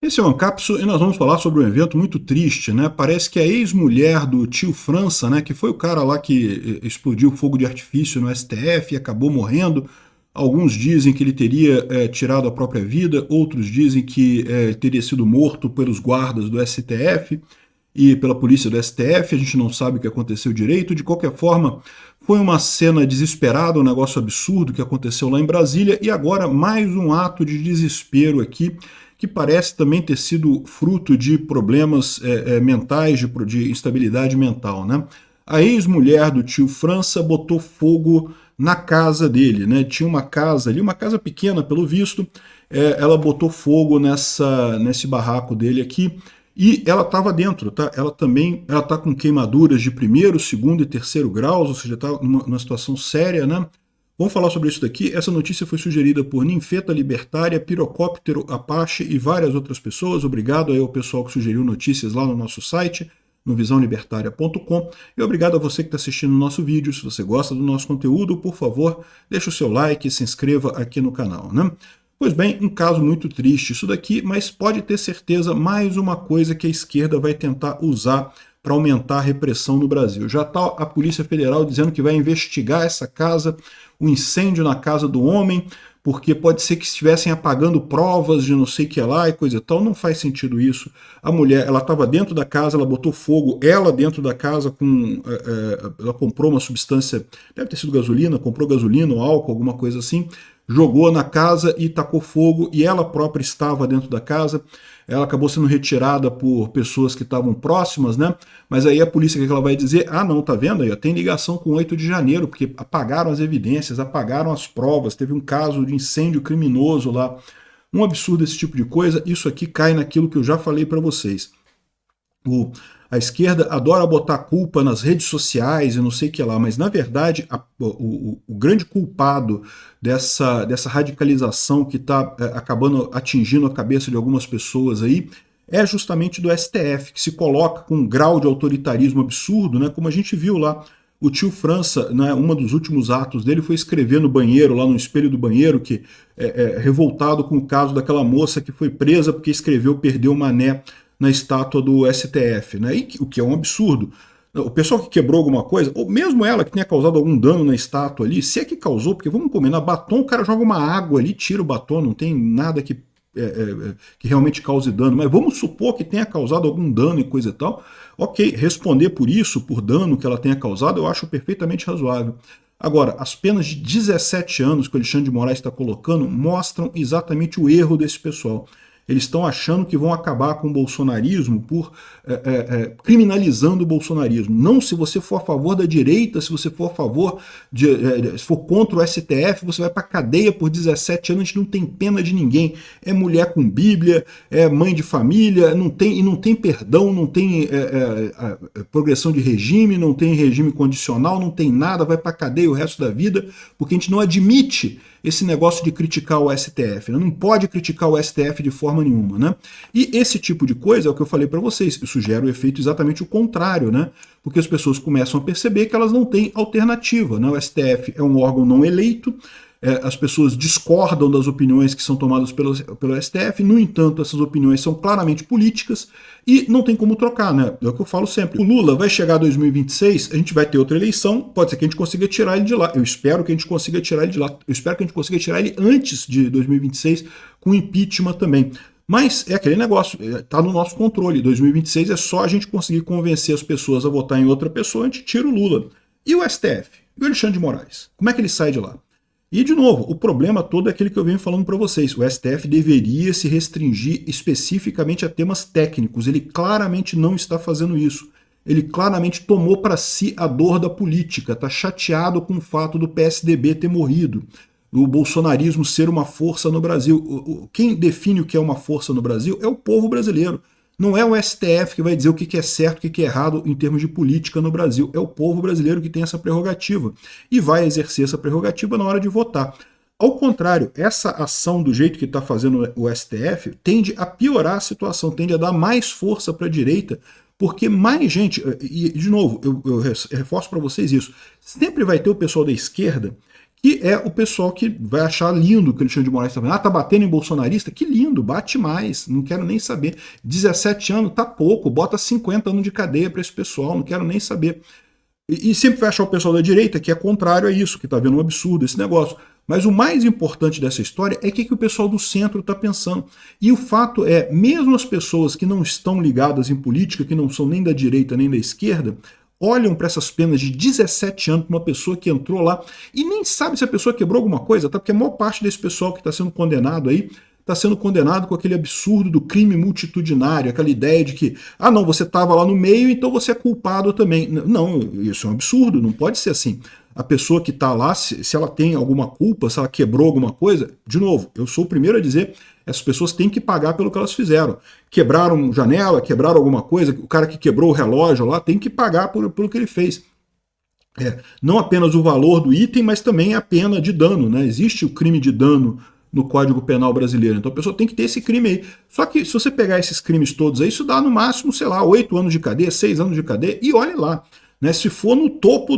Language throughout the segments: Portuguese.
Esse é o Ancapso e nós vamos falar sobre um evento muito triste, né? Parece que a ex-mulher do tio França, né, que foi o cara lá que explodiu fogo de artifício no STF e acabou morrendo. Alguns dizem que ele teria tirado a própria vida, outros dizem que ele teria sido morto pelos guardas do STF e pela polícia do STF. A gente não sabe o que aconteceu direito. De qualquer forma, foi uma cena desesperada, um negócio absurdo que aconteceu lá em Brasília e agora mais um ato de desespero aqui que parece também ter sido fruto de problemas mentais, de instabilidade mental, né? A ex-mulher do tio França botou fogo na casa dele, né? Tinha uma casa ali, uma casa pequena pelo visto, ela botou fogo nesse barraco dele aqui e ela estava dentro, tá? Ela tá com queimaduras de primeiro, segundo e terceiro graus, ou seja, está numa situação séria, né? Vamos falar sobre isso daqui. Essa notícia foi sugerida por Ninfeta Libertária, Pirocóptero Apache e várias outras pessoas. Obrigado aí ao pessoal que sugeriu notícias lá no nosso site, no visãolibertaria.com. E obrigado a você que está assistindo o nosso vídeo. Se você gosta do nosso conteúdo, por favor, deixe o seu like e se inscreva aqui no canal, né? Pois bem, um caso muito triste isso daqui, mas pode ter certeza, mais uma coisa que a esquerda vai tentar usar para aumentar a repressão no Brasil. Já está a Polícia Federal dizendo que vai investigar essa casa, o incêndio na casa do homem, porque pode ser que estivessem apagando provas de não sei o que lá e coisa e tal. Não faz sentido isso. A mulher, ela estava dentro da casa, ela botou fogo, ela dentro da casa, ela comprou uma substância, deve ter sido gasolina, comprou gasolina ou álcool, alguma coisa assim, jogou na casa e tacou fogo, e ela própria estava dentro da casa. Ela acabou sendo retirada por pessoas que estavam próximas, né? Mas aí a polícia, o que ela vai dizer? Ah, não, tá vendo aí? Tem ligação com 8 de janeiro, porque apagaram as evidências, apagaram as provas, teve um caso de incêndio criminoso lá. Um absurdo esse tipo de coisa. Isso aqui cai naquilo que eu já falei para vocês. A esquerda adora botar culpa nas redes sociais e não sei o que lá, mas na verdade o grande culpado dessa radicalização que está acabando atingindo a cabeça de algumas pessoas aí é justamente do STF, que se coloca com um grau de autoritarismo absurdo, né, como a gente viu lá. O tio França, né, um dos últimos atos dele foi escrever no banheiro, lá no espelho do banheiro, que revoltado com o caso daquela moça que foi presa porque escreveu Perdeu Mané na estátua do STF, né? O que é um absurdo. O pessoal que quebrou alguma coisa, ou mesmo ela que tenha causado algum dano na estátua ali, se é que causou, porque vamos combinar, batom, o cara joga uma água ali, tira o batom, não tem nada que realmente cause dano, mas vamos supor que tenha causado algum dano e coisa e tal, ok, responder por isso, por dano que ela tenha causado, eu acho perfeitamente razoável. Agora, as penas de 17 anos que o Alexandre de Moraes está colocando mostram exatamente o erro desse pessoal. Eles estão achando que vão acabar com o bolsonarismo por criminalizando o bolsonarismo. Não, se você for a favor da direita, se você for a favor se for contra o STF, você vai para cadeia por 17 anos, a gente não tem pena de ninguém. É mulher com Bíblia, é mãe de família, não tem perdão, não tem progressão de regime, não tem regime condicional, não tem nada, vai para cadeia o resto da vida, porque a gente não admite esse negócio de criticar o STF, né? Não pode criticar o STF de forma nenhuma, né? E esse tipo de coisa é o que eu falei para vocês, isso gera o efeito exatamente o contrário, né? Porque as pessoas começam a perceber que elas não têm alternativa, né? O STF é um órgão não eleito, as pessoas discordam das opiniões que são tomadas pelo STF, no entanto, essas opiniões são claramente políticas e não tem como trocar, né? É o que eu falo sempre. O Lula vai chegar em 2026, a gente vai ter outra eleição, pode ser que a gente consiga tirar ele de lá. Eu espero que a gente consiga tirar ele de lá. Eu espero que a gente consiga tirar ele antes de 2026, com impeachment também. Mas é aquele negócio, está no nosso controle. 2026 é só a gente conseguir convencer as pessoas a votar em outra pessoa, a gente tira o Lula. E o STF? E o Alexandre de Moraes? Como é que ele sai de lá? E, de novo, o problema todo é aquele que eu venho falando para vocês. O STF deveria se restringir especificamente a temas técnicos. Ele claramente não está fazendo isso. Ele claramente tomou para si a dor da política. Está chateado com o fato do PSDB ter morrido. O bolsonarismo ser uma força no Brasil. Quem define o que é uma força no Brasil é o povo brasileiro. Não é o STF que vai dizer o que é certo e o que é errado em termos de política no Brasil. É o povo brasileiro que tem essa prerrogativa e vai exercer essa prerrogativa na hora de votar. Ao contrário, essa ação do jeito que está fazendo o STF tende a piorar a situação, tende a dar mais força para a direita, porque mais gente, e de novo, eu reforço para vocês isso, sempre vai ter o pessoal da esquerda que é o pessoal que vai achar lindo o que o Alexandre de Moraes está falando. Ah, tá batendo em bolsonarista? Que lindo, bate mais, não quero nem saber. 17 anos tá pouco, bota 50 anos de cadeia para esse pessoal, não quero nem saber. E sempre vai achar o pessoal da direita que é contrário a isso, que está vendo um absurdo esse negócio. Mas o mais importante dessa história é o que o pessoal do centro está pensando. E o fato é, mesmo as pessoas que não estão ligadas em política, que não são nem da direita nem da esquerda, olham para essas penas de 17 anos para uma pessoa que entrou lá e nem sabe se a pessoa quebrou alguma coisa, tá? Porque a maior parte desse pessoal que está sendo condenado aí está sendo condenado com aquele absurdo do crime multitudinário, aquela ideia de que, ah não, você estava lá no meio, então você é culpado também. Não, isso é um absurdo, não pode ser assim. A pessoa que está lá, se ela tem alguma culpa, se ela quebrou alguma coisa, de novo, eu sou o primeiro a dizer, essas pessoas têm que pagar pelo que elas fizeram. Quebraram janela, quebraram alguma coisa, o cara que quebrou o relógio lá tem que pagar pelo que ele fez. Não apenas o valor do item, mas também a pena de dano, né? Existe o crime de dano no Código Penal brasileiro. Então a pessoa tem que ter esse crime aí. Só que se você pegar esses crimes todos aí, isso dá no máximo, sei lá, 8 anos de cadeia, 6 anos de cadeia, e olhe lá. Né, se for no topo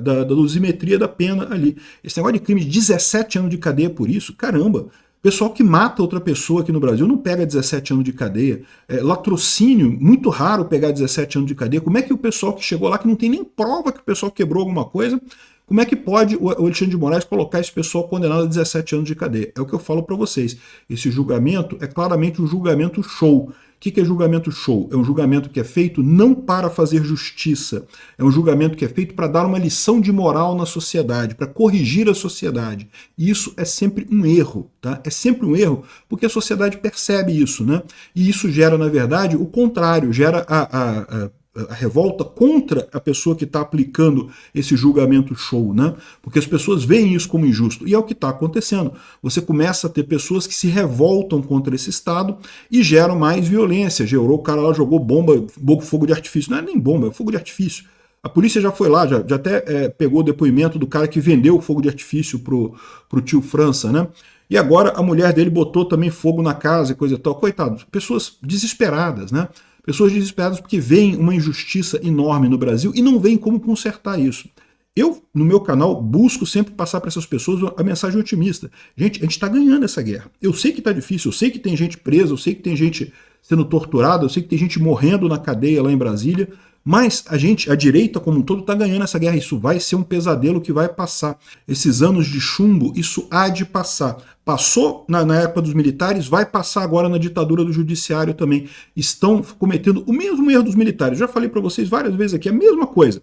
da dosimetria da pena ali. Esse negócio de crime de 17 anos de cadeia por isso, caramba. Pessoal que mata outra pessoa aqui no Brasil não pega 17 anos de cadeia. Latrocínio, muito raro pegar 17 anos de cadeia. Como é que o pessoal que chegou lá, que não tem nem prova que o pessoal quebrou alguma coisa, como é que pode o Alexandre de Moraes colocar esse pessoal condenado a 17 anos de cadeia? É o que eu falo para vocês. Esse julgamento é claramente um julgamento show. O que é julgamento show? É um julgamento que é feito não para fazer justiça, é um julgamento que é feito para dar uma lição de moral na sociedade, para corrigir a sociedade. E isso é sempre um erro, tá? É sempre um erro, porque a sociedade percebe isso, né? E isso gera, na verdade, o contrário, gera a revolta contra a pessoa que está aplicando esse julgamento show, né? Porque as pessoas veem isso como injusto. E é o que está acontecendo. Você começa a ter pessoas que se revoltam contra esse Estado e geram mais violência. Gerou, o cara lá jogou bomba, fogo de artifício. Não é nem bomba, é fogo de artifício. A polícia já foi lá, já até pegou o depoimento do cara que vendeu o fogo de artifício pro tio França, né? E agora a mulher dele botou também fogo na casa e coisa e tal. Coitado, pessoas desesperadas, né? Pessoas desesperadas porque veem uma injustiça enorme no Brasil e não veem como consertar isso. Eu, no meu canal, busco sempre passar para essas pessoas a mensagem otimista. Gente, a gente está ganhando essa guerra. Eu sei que está difícil, eu sei que tem gente presa, eu sei que tem gente sendo torturada, eu sei que tem gente morrendo na cadeia lá em Brasília, mas a direita como um todo está ganhando essa guerra. Isso vai ser um pesadelo que vai passar. Esses anos de chumbo, isso há de passar. Passou na época dos militares, vai passar agora na ditadura do judiciário também. Estão cometendo o mesmo erro dos militares. Já falei para vocês várias vezes aqui, a mesma coisa.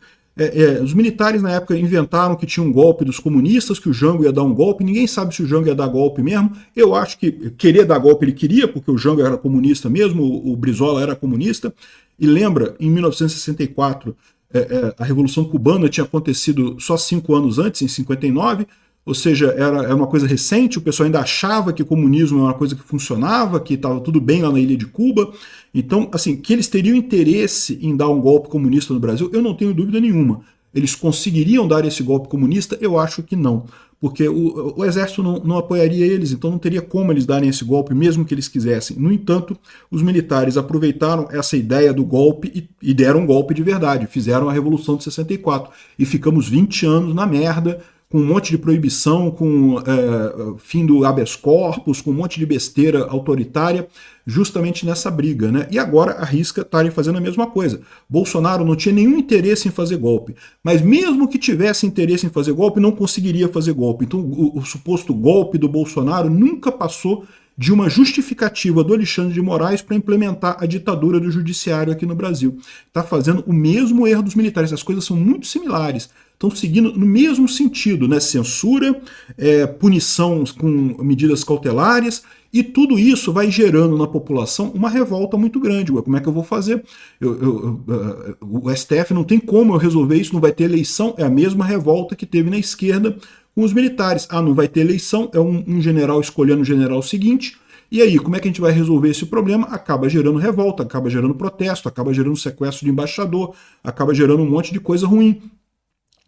Os militares na época inventaram que tinha um golpe dos comunistas, que o Jango ia dar um golpe. Ninguém sabe se o Jango ia dar golpe mesmo. Eu acho que querer dar golpe ele queria, porque o Jango era comunista mesmo, o Brizola era comunista. E lembra, em 1964, a Revolução Cubana tinha acontecido só 5 anos antes, em 59, ou seja, era uma coisa recente, o pessoal ainda achava que o comunismo era uma coisa que funcionava, que estava tudo bem lá na ilha de Cuba. Então, assim, que eles teriam interesse em dar um golpe comunista no Brasil, eu não tenho dúvida nenhuma. Eles conseguiriam dar esse golpe comunista? Eu acho que não. Porque o exército não apoiaria eles, então não teria como eles darem esse golpe, mesmo que eles quisessem. No entanto, os militares aproveitaram essa ideia do golpe e deram um golpe de verdade, fizeram a Revolução de 64. E ficamos 20 anos na merda, com um monte de proibição, com fim do habeas corpus, com um monte de besteira autoritária, justamente nessa briga, né? E agora arrisca estarem fazendo a mesma coisa. Bolsonaro não tinha nenhum interesse em fazer golpe, mas mesmo que tivesse interesse em fazer golpe, não conseguiria fazer golpe. Então o suposto golpe do Bolsonaro nunca passou de uma justificativa do Alexandre de Moraes para implementar a ditadura do judiciário aqui no Brasil. Está fazendo o mesmo erro dos militares, as coisas são muito similares. Estão seguindo no mesmo sentido, né? Censura, punição com medidas cautelares, e tudo isso vai gerando na população uma revolta muito grande. Ué, como é que eu vou fazer? O STF não tem como eu resolver isso, não vai ter eleição, é a mesma revolta que teve na esquerda com os militares. Ah, não vai ter eleição, é um general escolhendo o general seguinte, e aí, como é que a gente vai resolver esse problema? Acaba gerando revolta, acaba gerando protesto, acaba gerando sequestro de embaixador, acaba gerando um monte de coisa ruim.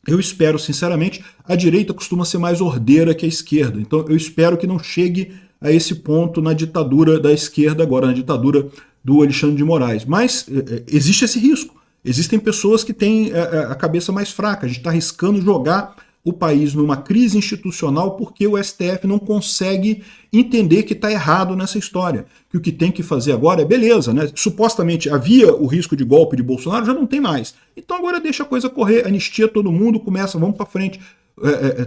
Eu espero, sinceramente, a direita costuma ser mais ordeira que a esquerda, então eu espero que não chegue a esse ponto na ditadura da esquerda agora, na ditadura do Alexandre de Moraes. Mas existe esse risco, existem pessoas que têm a cabeça mais fraca, a gente está arriscando jogar o país numa crise institucional porque o STF não consegue entender que está errado nessa história. Que o que tem que fazer agora é beleza, né? Supostamente havia o risco de golpe de Bolsonaro, já não tem mais. Então agora deixa a coisa correr, anistia todo mundo, começa, vamos para frente.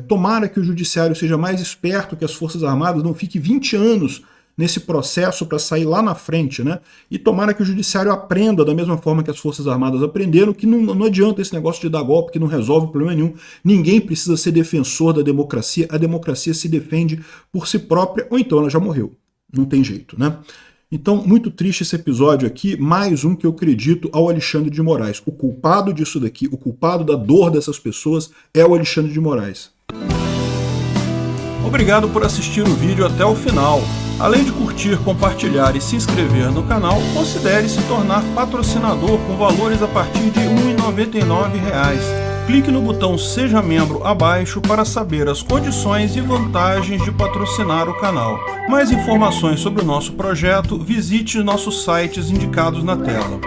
Tomara que o judiciário seja mais esperto, que as Forças Armadas não fiquem 20 anos nesse processo para sair lá na frente, né? E tomara que o judiciário aprenda da mesma forma que as Forças Armadas aprenderam, que não adianta esse negócio de dar golpe, que não resolve problema nenhum. Ninguém precisa ser defensor da democracia, a democracia se defende por si própria, ou então ela já morreu. Não tem jeito, né? Então, muito triste esse episódio aqui, mais um que eu acredito ao Alexandre de Moraes. O culpado disso daqui, o culpado da dor dessas pessoas é o Alexandre de Moraes. Obrigado por assistir o vídeo até o final. Além de curtir, compartilhar e se inscrever no canal, considere se tornar patrocinador com valores a partir de R$ 1,99. Clique no botão Seja Membro abaixo para saber as condições e vantagens de patrocinar o canal. Mais informações sobre o nosso projeto, visite nossos sites indicados na tela.